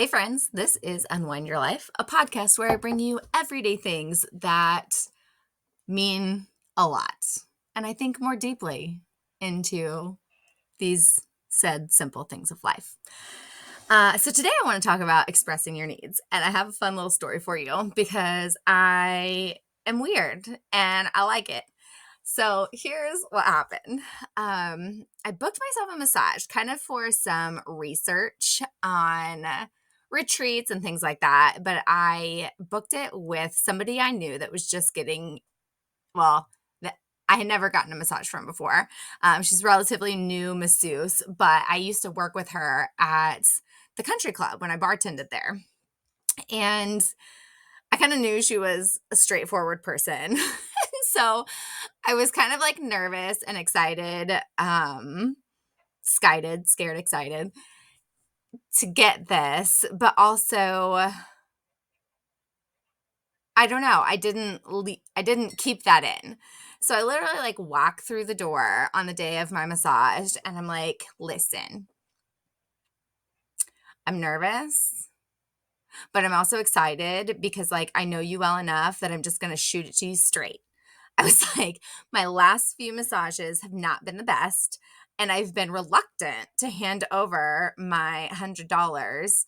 Hey, friends, this is Unwind Your Life, a podcast where I bring you everyday things that mean a lot. And I think more deeply into these said simple things of life. So today I want to talk about expressing your needs. And I have a fun little story for you because I am weird and I like it. So here's what happened. I booked myself a massage kind of for some research on retreats and things like that. But I booked it with somebody I knew that was just getting, well, that I had never gotten a massage from before. She's relatively new masseuse, but I used to work with her at the country club when I bartended there. And I kind of knew she was a straightforward person. So I was kind of like nervous and excited, scared, excited to get this, but also I don't know, I didn't keep that in. So I literally like walk through the door on the day of my massage and I'm like, "Listen, I'm nervous, but I'm also excited because like I know you well enough that I'm just going to shoot it to you straight." I was like, my last few massages have not been the best. And I've been reluctant to hand over my $100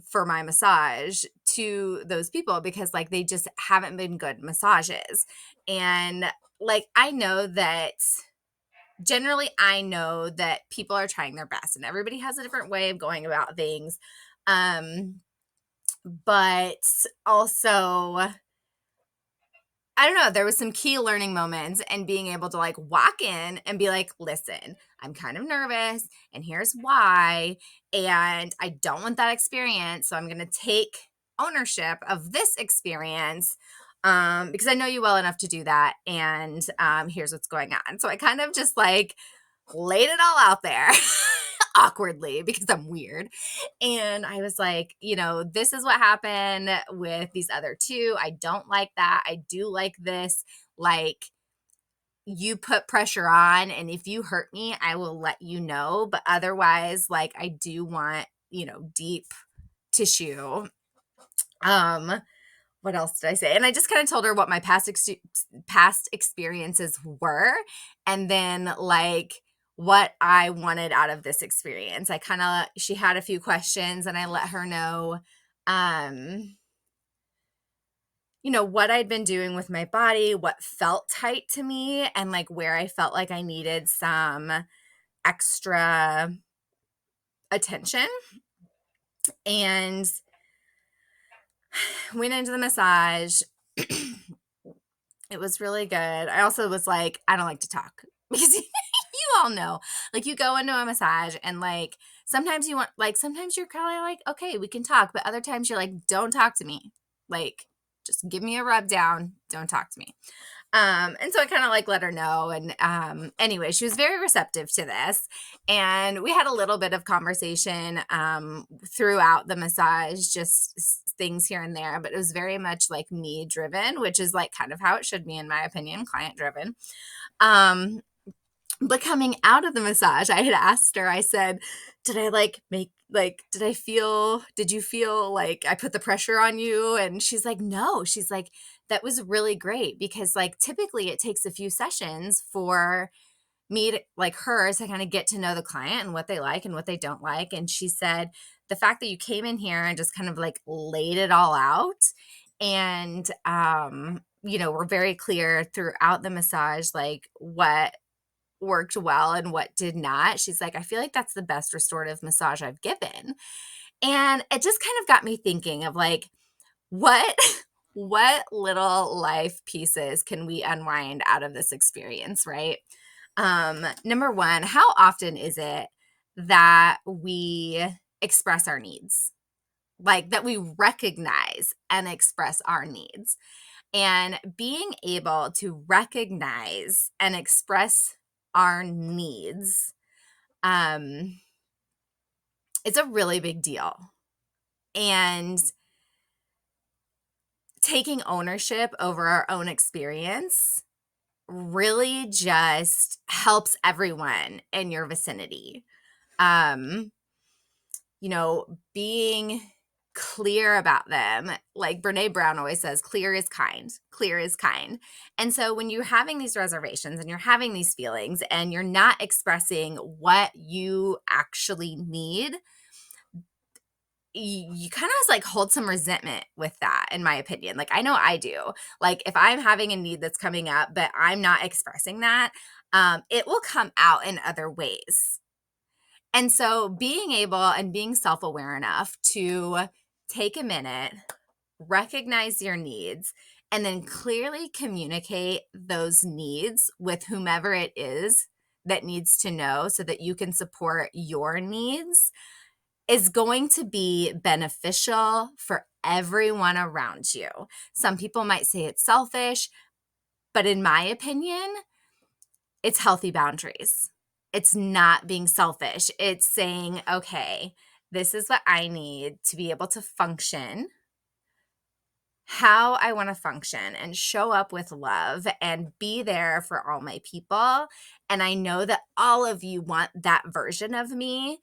for my massage to those people because like they just haven't been good massages. And like I know that people are trying their best and everybody has a different way of going about things. Um, but also I don't know, there was some key learning moments and being able to like walk in and be like, "Listen, I'm kind of nervous and here's why, and I don't want that experience, so I'm going to take ownership of this experience because I know you well enough to do that, and here's what's going on." So I kind of just like laid it all out there awkwardly because I'm weird. And I was like, this is what happened with these other two. I don't like that. I do like this. Like, you put pressure on, and if you hurt me, I will let you know. But otherwise, like, I do want, deep tissue. What else did I say? And I just kind of told her what my past experiences were, and then like what I wanted out of this experience. She had a few questions, and I let her know, um, what I'd been doing with my body, what felt tight to me, and like where I felt like I needed some extra attention. And went into the massage. It was really good. I also was like, I don't like to talk because you all know, like you go into a massage and like sometimes you're kind of like, okay, we can talk, but other times you're like, don't talk to me. Like, just give me a rub down. Don't talk to me. And so I kind of like let her know. And anyway, she was very receptive to this. And we had a little bit of conversation throughout the massage, just things here and there, but it was very much like me driven, which is like kind of how it should be, in my opinion, client driven. But coming out of the massage, I had asked her, I said, did you feel like I put the pressure on you? And she's like, no. She's like, that was really great because like typically it takes a few sessions for me to like her to kind of get to know the client and what they like and what they don't like. And she said, the fact that you came in here and just kind of like laid it all out and, we're very clear throughout the massage, like what worked well and what did not. She's like, I feel like that's the best restorative massage I've given. And it just kind of got me thinking of like, what what little life pieces can we unwind out of this experience, right? Number one, how often is it that we express our needs? Like that we recognize and express our needs. And being able to recognize and express our needs, it's a really big deal. And taking ownership over our own experience really just helps everyone in your vicinity. Um, being clear about them. Like Brene Brown always says, clear is kind, clear is kind. And so when you're having these reservations and you're having these feelings and you're not expressing what you actually need, you kind of like hold some resentment with that, in my opinion. Like, I know I do. Like, if I'm having a need that's coming up, but I'm not expressing that, it will come out in other ways. And so being able and being self-aware enough to take a minute, recognize your needs, and then clearly communicate those needs with whomever it is that needs to know so that you can support your needs is going to be beneficial for everyone around you. Some people might say it's selfish, but in my opinion, it's healthy boundaries. It's not being selfish. It's saying, okay, this is what I need to be able to function, how I want to function, and show up with love and be there for all my people. And I know that all of you want that version of me.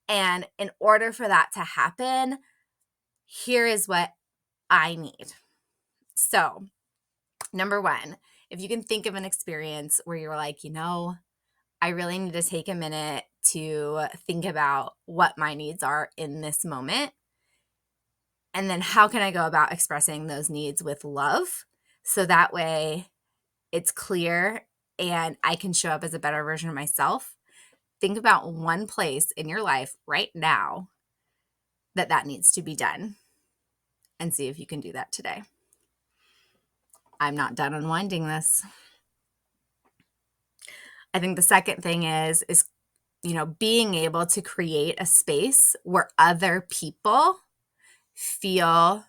And in order for that to happen, here is what I need. So, number one, if you can think of an experience where you're like, I really need to take a minute to think about what my needs are in this moment. And then how can I go about expressing those needs with love? So that way it's clear and I can show up as a better version of myself. Think about one place in your life right now that needs to be done and see if you can do that today. I'm not done unwinding this. I think the second thing is being able to create a space where other people feel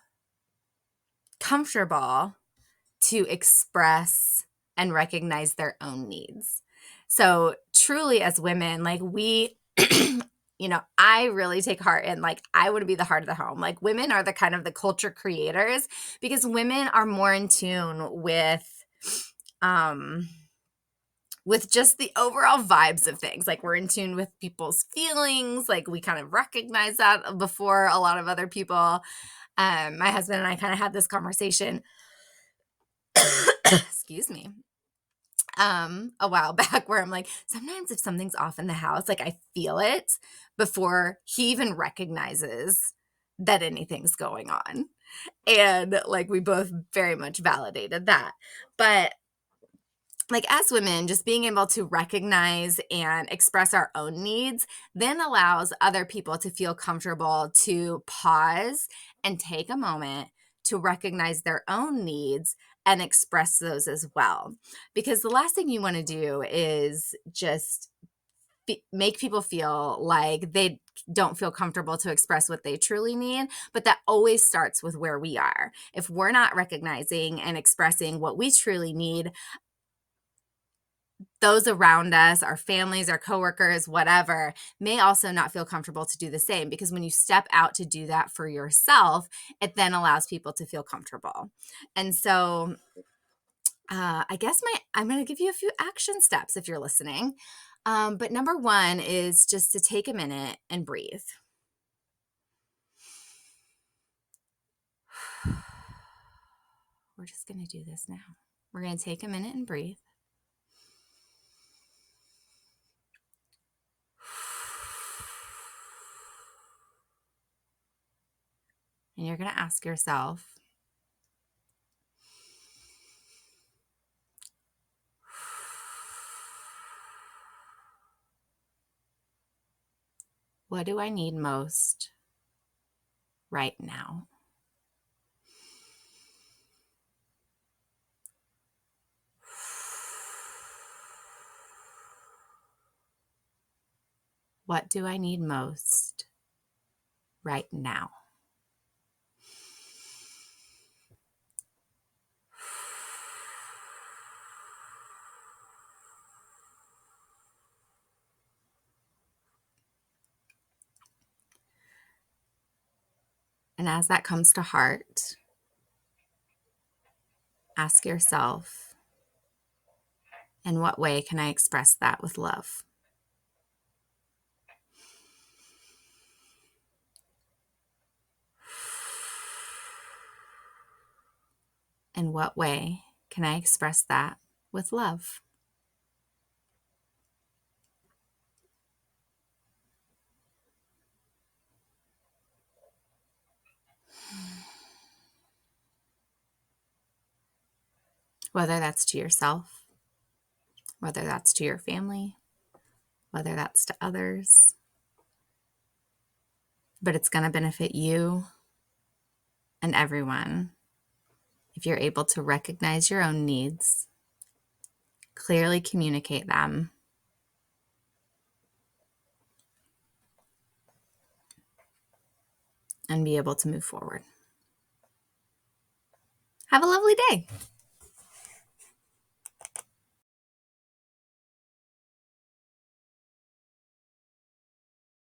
comfortable to express and recognize their own needs. So truly, as women, like we, I really take heart in, like, I want to be the heart of the home. Like, women are the kind of the culture creators because women are more in tune with just the overall vibes of things. Like, we're in tune with people's feelings. Like, we kind of recognize that before a lot of other people. My husband and I kind of had this conversation, excuse me, a while back where I'm like, sometimes if something's off in the house, like I feel it before he even recognizes that anything's going on. And like, we both very much validated that. But like, as women, just being able to recognize and express our own needs then allows other people to feel comfortable to pause and take a moment to recognize their own needs and express those as well. Because the last thing you want to do is just make people feel like they don't feel comfortable to express what they truly need. But that always starts with where we are. If we're not recognizing and expressing what we truly need, those around us, our families, our coworkers, whatever, may also not feel comfortable to do the same, because when you step out to do that for yourself, it then allows people to feel comfortable. And so I guess I'm going to give you a few action steps if you're listening. But number one is just to take a minute and breathe. We're just going to do this now. We're going to take a minute and breathe. And you're going to ask yourself, what do I need most right now? What do I need most right now? And as that comes to heart, ask yourself, in what way can I express that with love? In what way can I express that with love? Whether that's to yourself, whether that's to your family, whether that's to others. But it's going to benefit you and everyone if you're able to recognize your own needs, clearly communicate them, and be able to move forward. Have a lovely day.